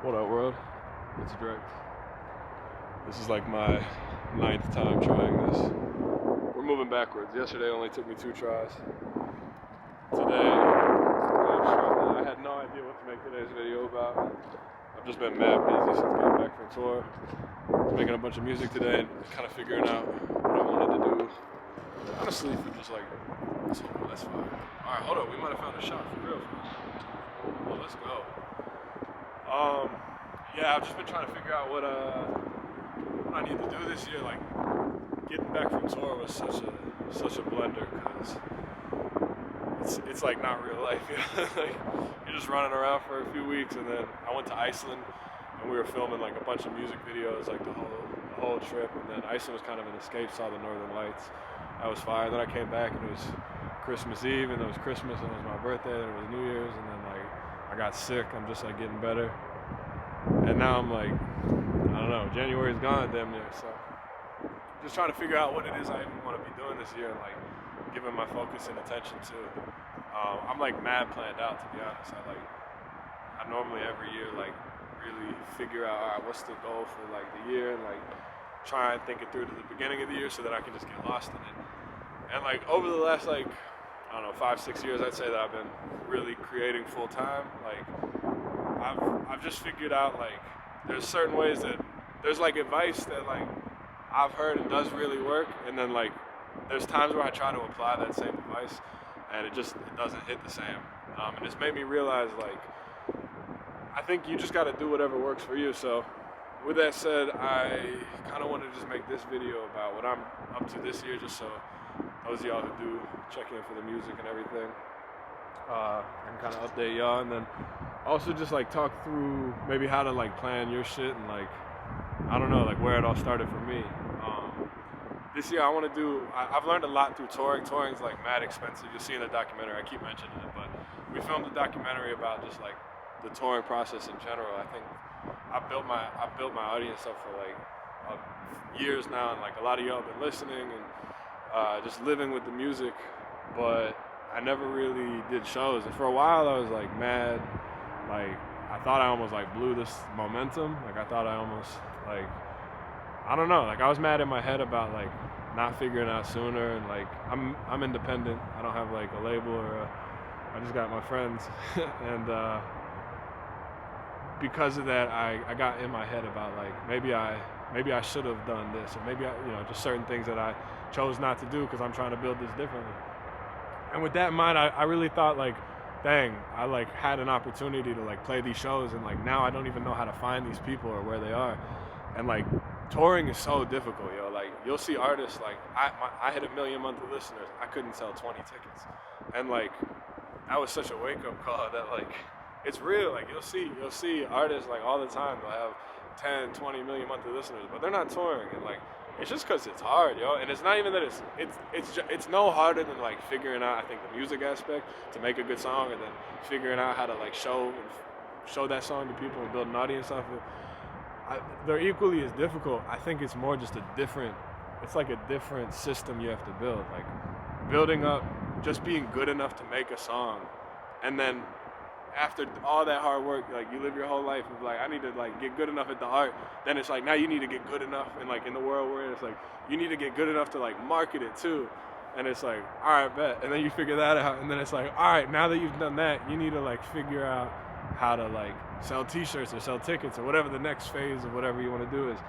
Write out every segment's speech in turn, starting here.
What up, world? It's Drex. This is like my 9th time trying this. We're moving backwards. Yesterday only took me 2 tries. Today, I'm struggling. I had no idea what to make today's video about. I've just been mad busy since getting back from tour. I was making a bunch of music today and kind of figuring out what I wanted to do. Honestly, for just like, that's fine. Alright, hold up. We might have found a shot for real. Well, let's go. Yeah, I've just been trying to figure out what I need to do this year. Like, getting back from tour was such a blender because it's like not real life. Like, you're just running around for a few weeks, and then I went to Iceland and we were filming like a bunch of music videos like the whole trip. And then Iceland was kind of an escape, saw the Northern Lights. That was fire. Then I came back and it was Christmas Eve, and it was Christmas, and it was my birthday, and it was New Year's, and then like I got sick. I'm just like getting better. And now I'm like, I don't know, January's gone damn near, so just trying to figure out what it is I even want to be doing this year and like giving my focus and attention to. I'm like mad planned out, to be honest. I normally every year like really figure out, all right, what's the goal for like the year, and like try and think it through to the beginning of the year so that I can just get lost in it. And like over the last like, I don't know, 5-6 years, I'd say that I've been really creating full time. Like I've just figured out like there's certain ways that there's like advice that like I've heard and does really work, and then like there's times where I try to apply that same advice and it doesn't hit the same. And it's made me realize like I think you just got to do whatever works for you. So with that said, I kind of want to just make this video about what I'm up to this year, just so those of y'all who do check in for the music and everything, I can kind of update y'all, and then also just like talk through maybe how to like plan your shit and like, I don't know, like where it all started for me. This year I want to do, I've learned a lot through touring. Touring's like mad expensive. You'll see in the documentary, I keep mentioning it, but we filmed a documentary about just like the touring process in general. I think I built my audience up for like years now, and like a lot of y'all have been listening and just living with the music, but I never really did shows. And for a while I was like mad, like I thought I almost like blew this momentum. Like I thought I almost like, I don't know, like I was mad in my head about like not figuring out sooner, and like I'm independent. I don't have like a label or I just got my friends and because of that I got in my head about like maybe I should have done this, or maybe just certain things that I chose not to do because I'm trying to build this differently. And with that in mind, I really thought like, dang, I like had an opportunity to like play these shows, and like now I don't even know how to find these people or where they are. And like touring is so difficult, yo. Like you'll see artists like I hit 1 million monthly listeners. I couldn't sell 20 tickets, and like that was such a wake up call that like it's real. Like you'll see artists like all the time. They'll have 10, 20 million monthly listeners, but they're not touring, and like it's just because it's hard, yo. And it's not even that it's no harder than like figuring out, I think, the music aspect to make a good song, and then figuring out how to like show that song to people and build an audience off of it. They're equally as difficult. I think it's more just it's like a different system you have to build. Like building up, just being good enough to make a song, and then after all that hard work, like you live your whole life of like, I need to like get good enough at the art. Then it's like, now you need to get good enough, and like in the world we're in, it's like you need to get good enough to like market it too. And it's like, all right, bet. And then you figure that out, and then it's like, all right, now that you've done that, you need to like figure out how to like sell t-shirts or sell tickets or whatever the next phase of whatever you want to do is.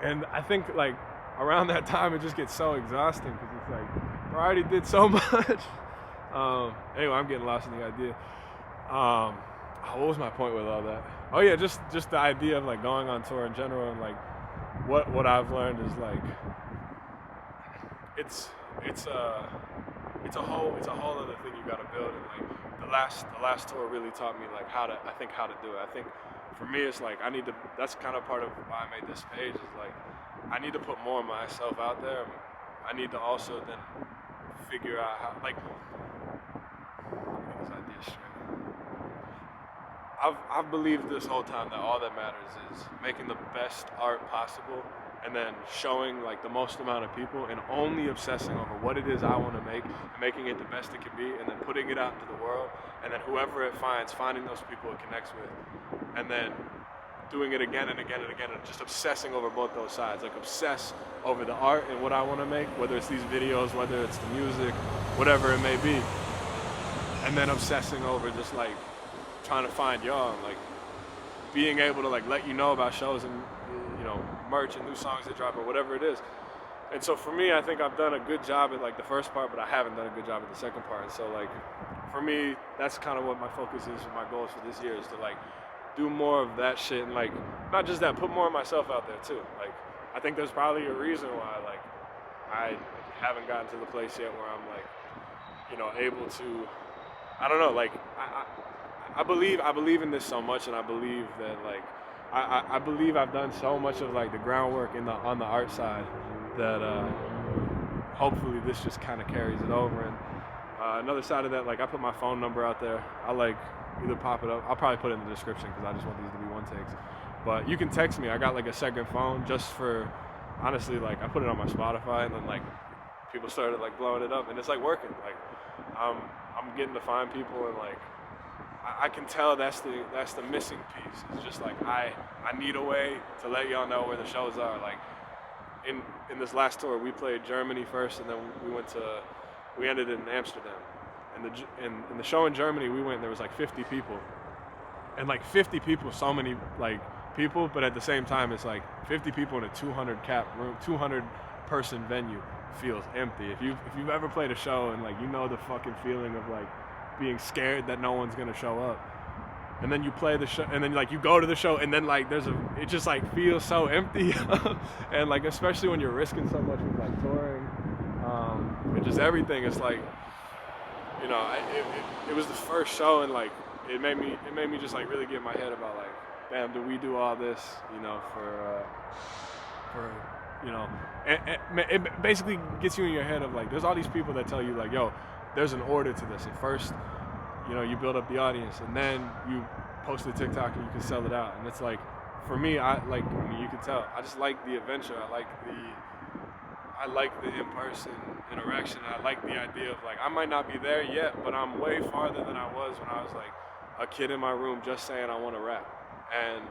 And I think like around that time it just gets so exhausting because it's like I already did so much. Anyway, I'm getting lost in the idea. What was my point with all that? Oh yeah, just the idea of like going on tour in general, and like what I've learned is like it's a whole other thing you gotta build. And like the last tour really taught me like how to do it. I think for me it's like that's kind of part of why I made this page, is like I need to put more of myself out there. I need to also then figure out how, like, get this idea straight. I've believed this whole time that all that matters is making the best art possible, and then showing like the most amount of people, and only obsessing over what it is I want to make and making it the best it can be, and then putting it out into the world, and then whoever it finds, finding those people it connects with. and then doing it again and again and again, and just obsessing over both those sides. Like obsess over the art and what I want to make, whether it's these videos, whether it's the music, whatever it may be, and then obsessing over just like trying to find y'all, and like being able to like let you know about shows and merch and new songs that drop or whatever it is. And so for me, I think I've done a good job at like the first part, but I haven't done a good job at the second part. And so like for me, that's kind of what my focus is, my goals for this year is to like do more of that shit, and like not just that, put more of myself out there too. Like I think there's probably a reason why like I haven't gotten to the place yet where I'm like able to, I don't know, like I believe in this so much, and I believe that like I believe I've done so much of like the groundwork on the art side that hopefully this just kind of carries it over. And another side of that, like I put my phone number out there. I like either pop it up. I'll probably put it in the description because I just want these to be one takes. But you can text me. I got like a second phone just for, honestly, like I put it on my Spotify, and then like people started like blowing it up, and it's like working. Like I'm getting to find people, and like I can tell that's the missing piece. It's just like I need a way to let y'all know where the shows are. Like in this last tour, we played Germany first, and then we ended in Amsterdam. And the show in Germany we went, there was like 50 people, and like 50 people, so many like people, but at the same time it's like 50 people in a 200 cap room, 200 person venue feels empty. If you've ever played a show and like the fucking feeling of like being scared that no one's gonna show up, and then you play the show, and then like you go to the show, and then like it just like feels so empty. And like especially when you're risking so much with like touring and just everything, it's like it was the first show, and like it made me just like really get in my head about like, damn, do we do all this for and it basically gets you in your head of like, there's all these people that tell you like, yo, there's an order to this. At first, you build up the audience, and then you post a TikTok and you can sell it out. And it's like, for me, you can tell, I just like the adventure. I like the in-person interaction. I like the idea of like, I might not be there yet, but I'm way farther than I was when I was like a kid in my room just saying I want to rap. And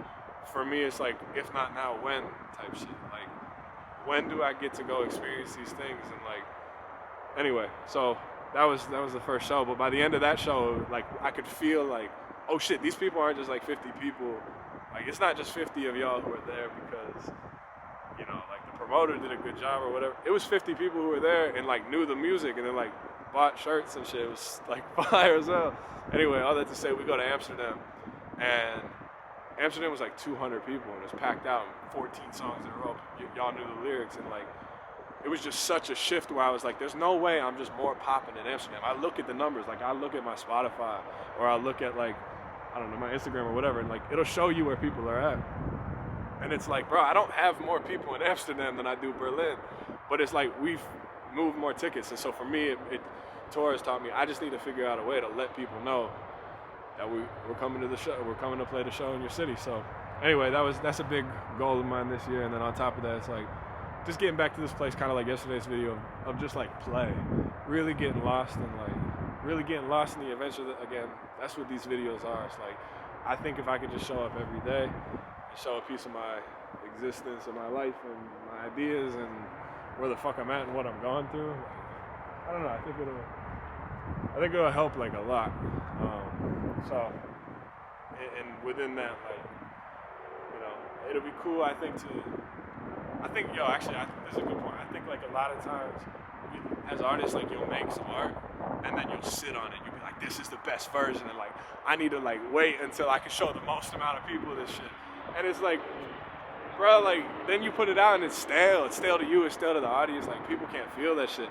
for me, it's like, if not now, when type shit. Like, when do I get to go experience these things? And like, anyway, so that was the first show. But by the end of that show, like I could feel like, oh shit, these people aren't just like 50 people. Like it's not just 50 of y'all who are there because like the promoter did a good job or whatever. It was 50 people who were there and like knew the music and then like bought shirts and shit. It was like fire as well. Anyway, all that to say, we go to Amsterdam, and Amsterdam was like 200 people, and it was packed out, and 14 songs in a row. Y'all knew the lyrics, and like it was just such a shift where I was like, there's no way I'm just more popping in Amsterdam. I look at the numbers, like I look at my Spotify, or I look at like, I don't know, my Instagram or whatever, and like it'll show you where people are at. And it's like, bro, I don't have more people in Amsterdam than I do Berlin, but it's like we've moved more tickets. And so for me, tour has taught me I just need to figure out a way to let people know that we're coming to the show, we're coming to play the show in your city. So anyway, that's a big goal of mine this year. And then on top of that, it's like just getting back to this place, kind of like yesterday's video of just like play, really getting lost in the adventure. Again, that's what these videos are. It's like, I think if I could just show up every day and show a piece of my existence and my life and my ideas and where the fuck I'm at and what I'm going through, I don't know, I think it'll help like a lot. So, and within that, like, it'll be cool, I think, actually, I think that's a good point. I think like a lot of times, as artists, like you'll make some art and then you'll sit on it. You'll be like, this is the best version, and like, I need to like wait until I can show the most amount of people this shit. And it's like, bro, like, then you put it out and it's stale. It's stale to you, it's stale to the audience. Like, people can't feel that shit.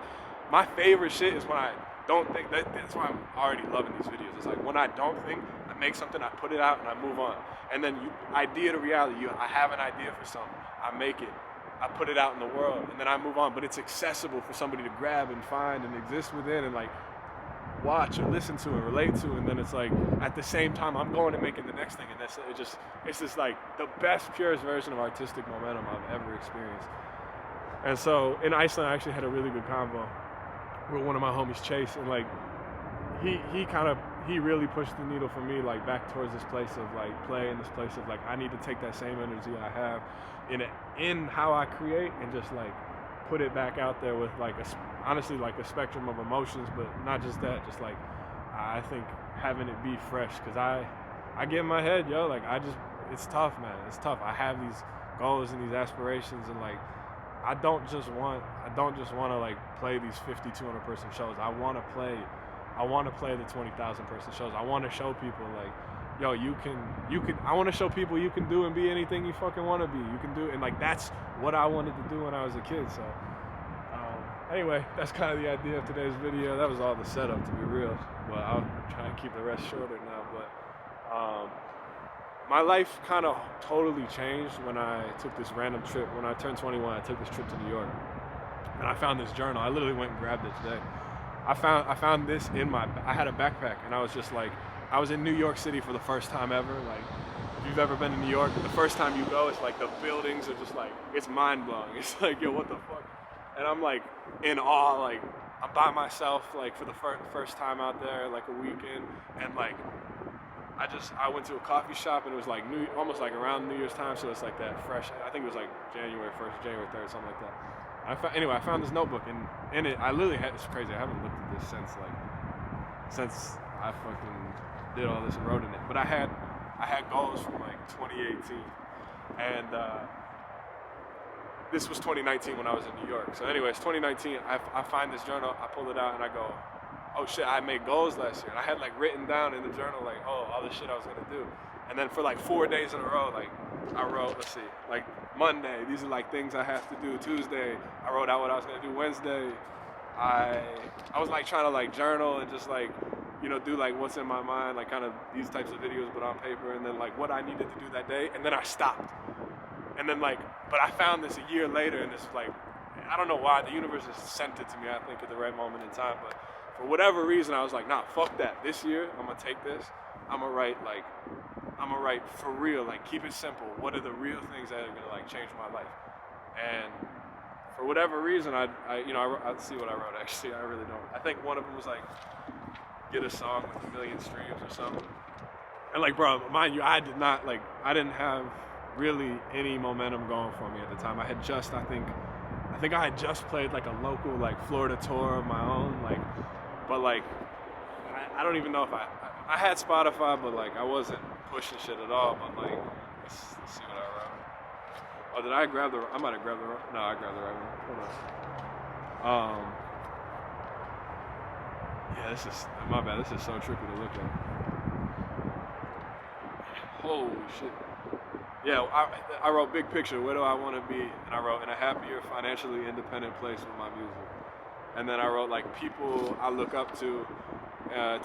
My favorite shit is when I don't think, that's why I'm already loving these videos. It's like, when I don't think, I make something, I put it out, and I move on. And then idea to reality, I have an idea for something, I make it, I put it out in the world, and then I move on. But it's accessible for somebody to grab and find and exist within and like watch or listen to and relate to. And then it's like, at the same time, I'm going and making the next thing, and it's just like the best, purest version of artistic momentum I've ever experienced. And so in Iceland, I actually had a really good convo with one of my homies, Chase, and like, he really pushed the needle for me, like back towards this place of like play and this place of like I need to take that same energy I have in how I create and just like put it back out there with like honestly like a spectrum of emotions, but not just that, just like I think having it be fresh, because I get in my head, yo, like it's tough, man. It's tough. I have these goals and these aspirations, and like I don't just want to like play these 50, 200 person shows. I want to play the 20,000 person shows. I want to show people like, yo, you can. I want to show people you can do and be anything you fucking want to be. You can do, and like that's what I wanted to do when I was a kid. So anyway, that's kind of the idea of today's video. That was all the setup, to be real. But I'll try and keep the rest shorter now. But my life kind of totally changed when I took this random trip. When I turned 21, I took this trip to New York, and I found this journal. I literally went and grabbed it today. I found this I had a backpack, and I was just like, I was in New York City for the first time ever. Like, if you've ever been to New York, the first time you go, it's like the buildings are just like, it's mind blowing. It's like, yo, what the fuck? And I'm like in awe, like I'm by myself, like for the first time out there, like a weekend, and like I went to a coffee shop, and it was like almost like around New Year's time, so it's like that fresh. I think it was like January 1st, January 3rd, something like that. Anyway, I found this notebook, and in it, I literally had, it's crazy, I haven't looked at this since I fucking did all this and wrote in it. But I had goals from like 2018, and this was 2019 when I was in New York. So anyways, 2019, I find this journal, I pull it out, and I go, oh shit, I made goals last year. And I had like written down in the journal, like, oh, all the shit I was gonna do. And then for like 4 days in a row, like I wrote, let's see, like Monday, these are like things I have to do. Tuesday, I wrote out what I was gonna do. Wednesday, I was like trying to like journal and just like, you know, do like what's in my mind, like kind of these types of videos, but on paper, and then like what I needed to do that day. And then I stopped. And then like, but I found this a year later, and this like, I don't know why, the universe has sent it to me, I think, at the right moment in time. But for whatever reason, I was like, nah, fuck that. This year, I'm gonna take this. I'm gonna write for real, like keep it simple. What are the real things that are gonna like change my life? And for whatever reason, I I'll see what I wrote actually. I really don't. I think one of them was like, get a song with 1 million streams or something. And like, bro, mind you, I didn't have really any momentum going for me at the time. I had just, I think I had just played like a local like Florida tour of my own, like, but like, I don't even know if I had Spotify, but like I wasn't pushing shit at all. But like, let's see what I wrote. Oh, did I grab I might have grabbed no, I grabbed the right one. Hold on. Yeah, this is, my bad, this is so tricky to look at. Holy shit. Yeah, I wrote big picture, where do I want to be? And I wrote in a happier, financially independent place with my music. And then I wrote like people I look up to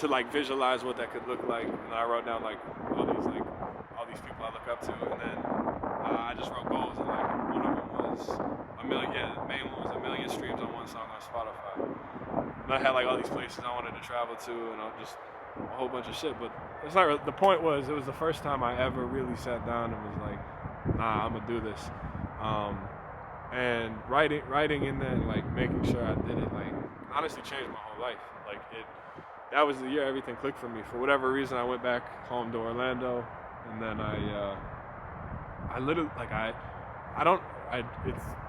like visualize what that could look like. And then I wrote down like all these people I look up to. And then I just wrote goals, and like one of them was 1 million. Yeah, the main one was 1 million streams on one song on Spotify. And I had like all these places I wanted to travel to, and just a whole bunch of shit. But it's not really, the point was, it was the first time I ever really sat down and was like, nah, I'm gonna do this. And writing in there and like making sure I did it, like honestly changed my whole life. Like that was the year everything clicked for me. For whatever reason, I went back home to Orlando, and then I literally, like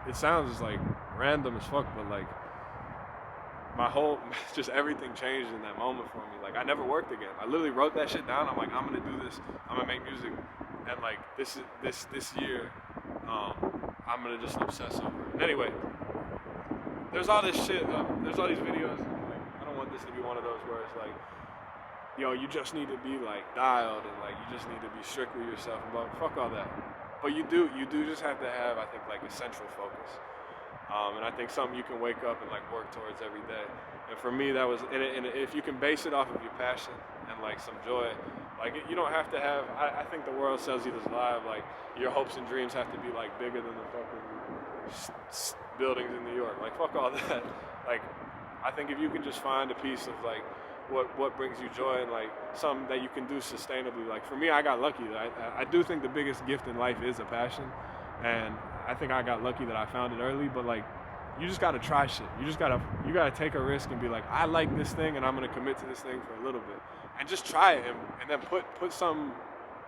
it sounds like random as fuck, but like my whole, just everything changed in that moment for me. Like I never worked again. I literally wrote that shit down. I'm like, I'm gonna do this. I'm gonna make music, and like this year, I'm gonna just obsess over it. Anyway, there's all this shit. There's all these videos. Like, I don't want this to be one of those where it's like, yo, you just need to be like dialed, and like you just need to be strict with yourself. But fuck all that. But you do just have to have, I think, like a central focus. And I think something you can wake up and like work towards every day. And for me, that was, and if you can base it off of your passion and like some joy, like you don't have to have, I think the world sells you this lie of like your hopes and dreams have to be like bigger than the fucking buildings in New York. Like fuck all that. Like I think if you can just find a piece of like what brings you joy, and like something that you can do sustainably. Like for me, I got lucky. I do think the biggest gift in life is a passion, and I think I got lucky that I found it early. But like you just gotta try shit. You gotta take a risk and be like, I like this thing and I'm gonna commit to this thing for a little bit. And just try it and then put some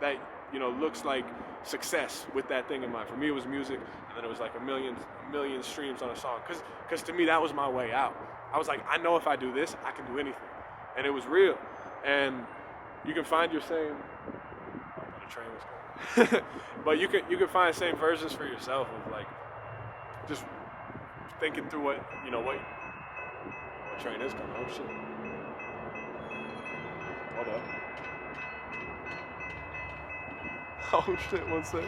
that, you know, looks like success with that thing in mind. For me, it was music, and then it was like a million streams on a song. Cause to me, that was my way out. I was like, I know if I do this, I can do anything. And it was real. And you can find your same, the train was going. But you can find the same versions for yourself of like, just thinking through what train is coming. Oh shit. Hold up. Oh shit, one sec.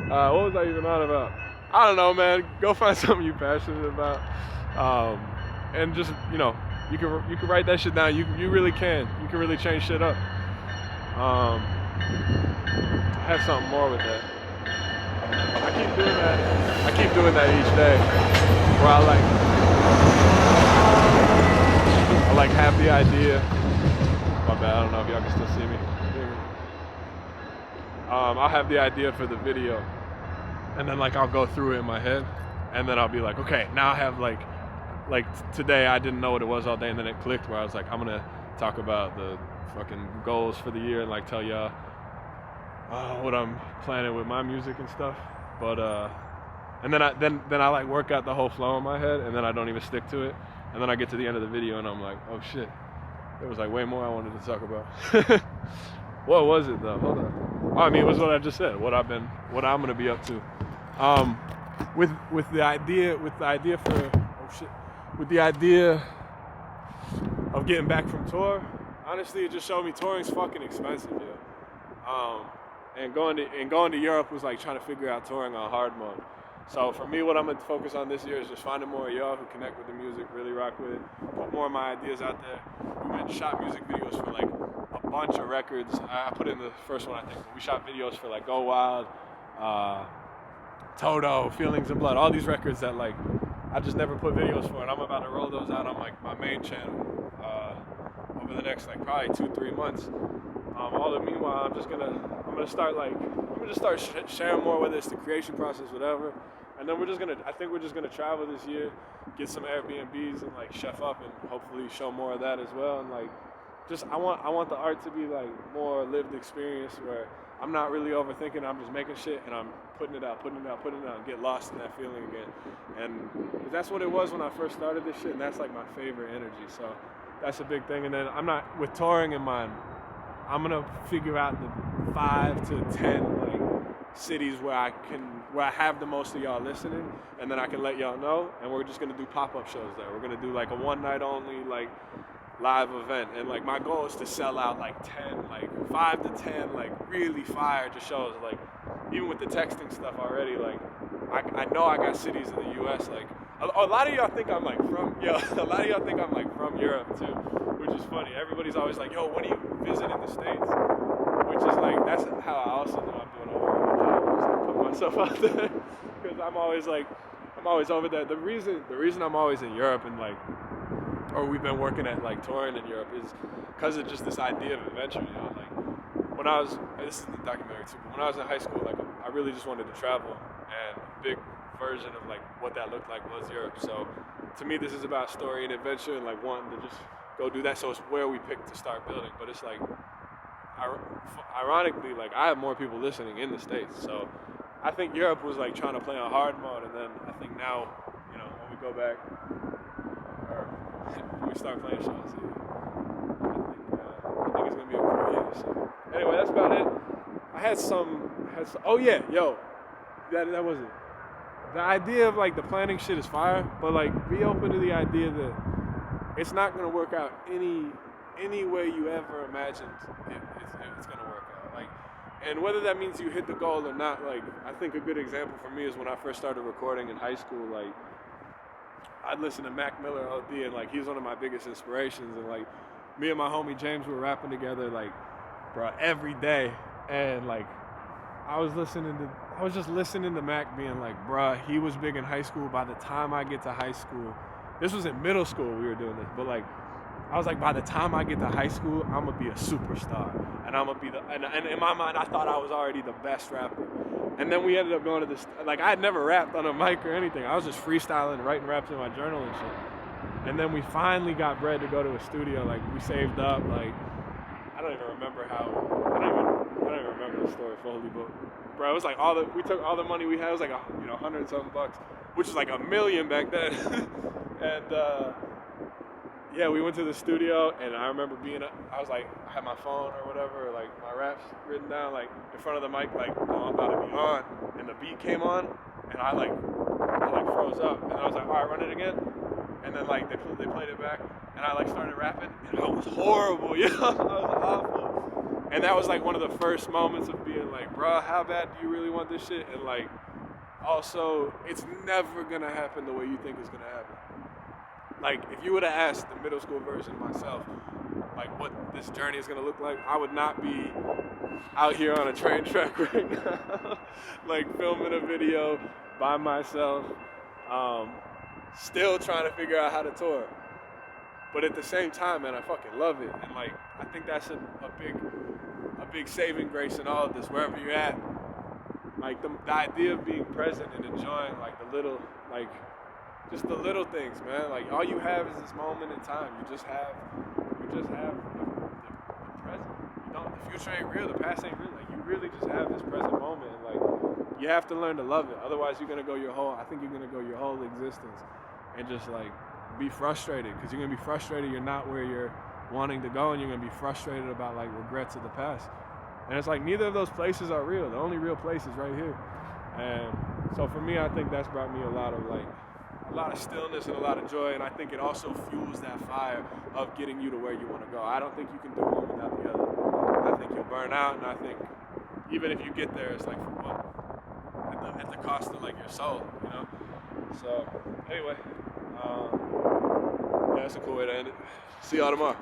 What was I even on about? I don't know, man. Go find something you're passionate about. And just, you know, you can write that shit down. You really can. You can really change shit up. I have something more with that. I keep doing that each day. Where I like have the idea. My bad, I don't know if y'all can still see me. I'll have the idea for the video, and then like I'll go through it in my head, and then I'll be like, okay, now I have like today I didn't know what it was all day, and then it clicked where I was like, I'm gonna talk about the fucking goals for the year and like tell y'all what I'm planning with my music and stuff. But and then I like work out the whole flow in my head, and then I don't even stick to it, and then I get to the end of the video and I'm like, oh shit. There was like way more I wanted to talk about. What was it though? Hold on. Oh, I mean, it was what I just said. What I'm gonna be up to. With the idea of getting back from tour. Honestly, it just showed me touring's fucking expensive, yeah. And going to Europe was like trying to figure out touring on hard mode. So for me, what I'm gonna focus on this year is just finding more of y'all who connect with the music, really rock with it, put more of my ideas out there. We went and shot music videos for like a bunch of records. I put in the first one, I think, but we shot videos for like Go Wild, Toto, Feelings and Blood, all these records that like I just never put videos for, and I'm about to roll those out on like my main channel over the next like probably 2-3 months. All the meanwhile, I'm gonna start sharing more, whether it's the creation process, whatever. And then I think we're just gonna travel this year, get some Airbnbs and like chef up and hopefully show more of that as well. And like, I want the art to be like more lived experience where I'm not really overthinking. I'm just making shit and I'm putting it out, and get lost in that feeling again. And that's what it was when I first started this shit, and that's like my favorite energy. So that's a big thing. And then I'm not with touring in mind. I'm gonna figure out the 5 to 10 like cities where I have the most of y'all listening, and then I can let y'all know. And we're just gonna do pop-up shows there. We're gonna do like a one night only like live event, and like my goal is to sell out like 5 to 10 like really fire just shows. Like even with the texting stuff already, like I know I got cities in the U.S. like a lot of y'all think I'm like from Europe too, which is funny. Everybody's always like, yo, when are you visiting the States? Which is like, that's how I also know I'm doing a horrible job, just like putting myself out there, because I'm always over there. The reason I'm always in Europe and like, or we've been working at like touring in Europe is because of just this idea of adventure, you know. Like this is the documentary too, but when I was in high school, like I really just wanted to travel, and a big version of like what that looked like was Europe. So to me, this is about story and adventure and like wanting to just go do that. So it's where we picked to start building. But it's like, ironically, like I have more people listening in the States. So I think Europe was like trying to play on hard mode, and then I think now, you know, when we go back or when we start playing shows, I think it's gonna be a cool year. So anyway, that's about it. I had some. Oh yeah, yo, that was it. The idea of like the planning shit is fire, but like be open to the idea that it's not gonna work out any way you ever imagined it's gonna work out. Like, and whether that means you hit the goal or not, like I think a good example for me is when I first started recording in high school. Like I'd listen to Mac Miller OD, and like he's one of my biggest inspirations, and like me and my homie James were rapping together like bro every day, and like I was just listening to Mac being like, bruh, he was big in high school. By the time I get to high school, this was in middle school we were doing this, but like, I was like, by the time I get to high school, I'm gonna be a superstar. And I'm gonna be and in my mind, I thought I was already the best rapper. And then we ended up going to this, like I had never rapped on a mic or anything. I was just freestyling, writing raps in my journal and shit. And then we finally got bread to go to a studio. Like we saved up, like I don't even remember how. I don't even remember the story fully, but bro, it was like we took all the money we had. It was like $100 and something bucks, which was like $1 million back then. And yeah, we went to the studio, and I remember I was like, I had my phone or whatever, like my raps written down, like in front of the mic, like oh, I'm about to be on, and the beat came on, and I froze up, and I was like, all right, run it again, and then like they played it back, and I like started rapping, and I was horrible, you know, I was awful, and that was like one of the first moments of being like, bro, how bad do you really want this shit, and like, also, it's never gonna happen the way you think it's gonna happen. Like, if you would have asked the middle school version of myself, like, what this journey is going to look like, I would not be out here on a train track right now, like, filming a video by myself, still trying to figure out how to tour. But at the same time, man, I fucking love it. And, like, I think that's a big saving grace in all of this, wherever you're at. Like, the idea of being present and enjoying, like, just the little things, man. Like, all you have is this moment in time. You just have the present. The future ain't real, the past ain't real. Like, you really just have this present moment, and like, you have to learn to love it. Otherwise, you're gonna go your whole existence and just like be frustrated, because you're gonna be frustrated you're not where you're wanting to go, and you're gonna be frustrated about like regrets of the past. And it's like, neither of those places are real. The only real place is right here. And so for me, I think that's brought me a lot of stillness and a lot of joy, and I think it also fuels that fire of getting you to where you want to go. I don't think you can do one without the other. I think you'll burn out, and I think even if you get there, it's like for what? At the cost of like your soul, you know? So anyway, yeah, that's a cool way to end it. See y'all tomorrow.